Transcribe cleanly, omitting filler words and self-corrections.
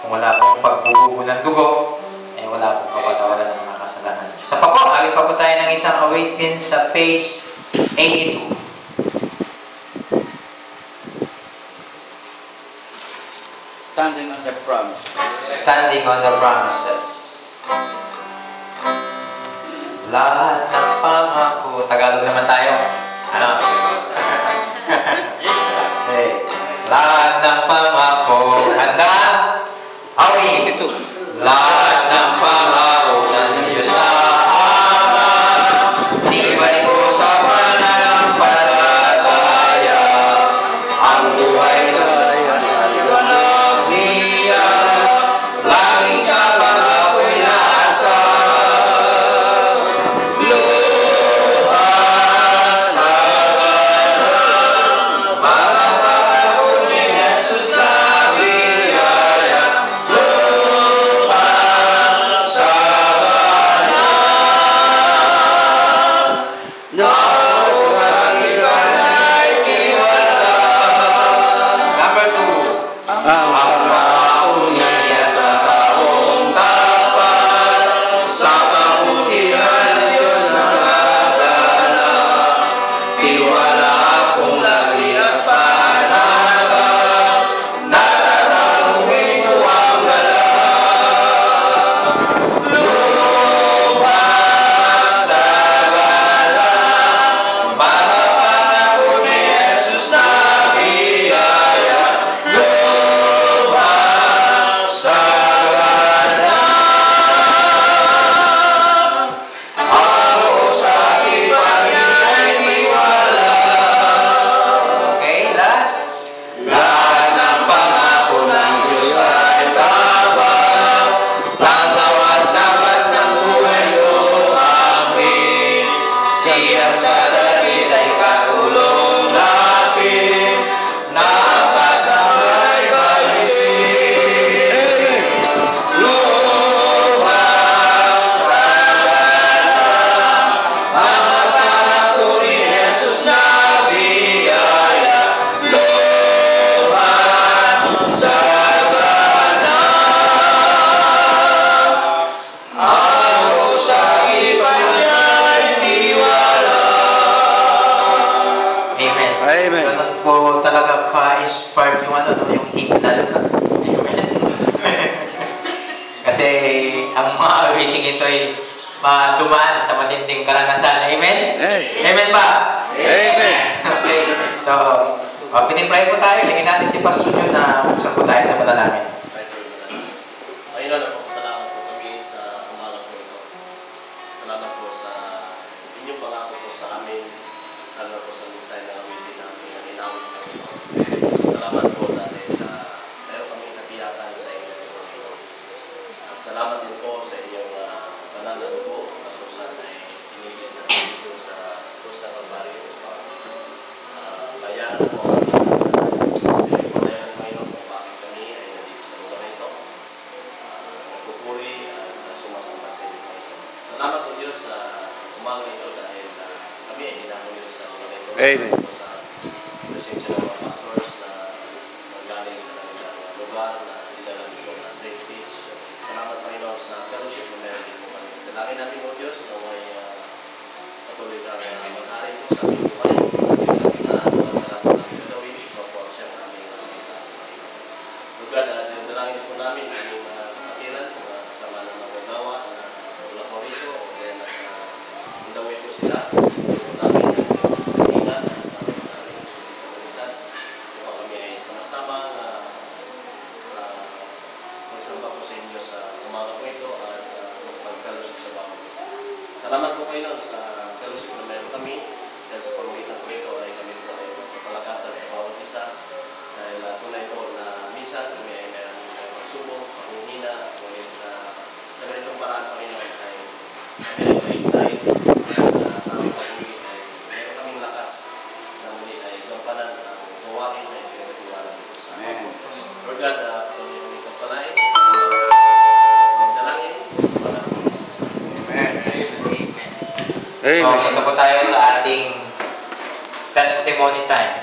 Kung wala pong pagbububo ng dugo, eh wala pong kapatawaran ng mga kasalanan. Sa pa po, awit pa po tayo ng isang awitin sa page 82. Standing on the promise. Standing on the promises. Lahat ng pangako. Tagalog naman tayo. Ano? Hey. Lahat ng pangako. Handa? Awit. Lahat ng pangako ng Diyos na Ama. Tibay ko sa pananampalataya. Ang buhay na laging sa pangako'y naasa. Lumas sa kanan, mga pangako ni Jesus na biyaya. Lumas sa kanan, ako sa iban ay tiwala. Number 2. Ang pangako niya sa taong tapat, sa kabutihan ng Diyos nakagana. Tiwala akong lagi at panatag, natataguin ko ang galak. Lumas sa galang, mga pangako ni Jesus na biyaya. Lumas sa galang, ako sa iban ay tiwala. Okay, last. Lahat ng pangako ng Diyos ay tapat, tanaw at lakas ng buhay ko amin. Siya sa dalit ay katulong natin, napasabay balisin. Lumas sa galang, mga pangako ni Jesus na biyaya. Lumas sa galang, ako sa iban niya ay tiwala. Amen. Amen. Ganun po talaga ka-inspired yung yung hymnal. Amen. Kasi ang mga awiting ito ay dumaan sa matinding karanasan. Amen? Amen ba? Amen. Okay. So, pinipray po tayo. Lingin natin si Pastor nyo na umpisa po tayo sa panalangin. Ayun na po, salamat po kami sa umaga po ito. Salamat po sa inyong pangako po sa amin. Lalo po sa minsay na awitin namin na inawit kami ito. Salamat po dahil meron kami katiyakan sa inyo po ito. At salamat din po sa inyong pananaw po at kung saan ay inigit na dito sa Costa Calvario. Kaya po kaya mayroon po bakit kami ay nandito sa lugar ito. Nagpupuri at sumasamba sa inyo. Salamat po Diyos sa umaga ito dahil kami ay hinahon nyo sa lugar ito. Amen. Sa presensya ng mga pastors na magaling sa kanilang lugar na dinala dito na safety. Salamat Panginoon sa fellowship na meron din po kami. Dalangin natin po Diyos na may patuloy na mag-hari po sa aming buhay. Salamat namin gagawin. Ikaw po ang siyang aming taas. Lugar na dalangin po namin aming kapatiran kasama ng mga gagawa na wala po rito o kaya nasa Mindanao po sila. Ito namin ang ingat at aming komunitas. Ito kami ay sama-sama magsamba po sa inyo sa umaga po ito at magpag-fellowship sa bawat isa. Salamat po kayo sa fellowship na meron kami. Dahil sa pamagitan po ito ay kami po ay magpapalakasan sa bawat isa. Dahil tunay po na minsan kami ay meron pagsubok, panghihina, ngunit sa ganitong paraan Panginoon ay kami ay maigtay sa aming pag-ibig ay meron kaming lakas na muli ay gampanan ang gawain na ipinagtiwala dito sa amin. Lord God, patuloy kami kapalain sa dalangin sa panahon ng Jesus. Amen. Amen. So, punta po tayo sa ating testimony time.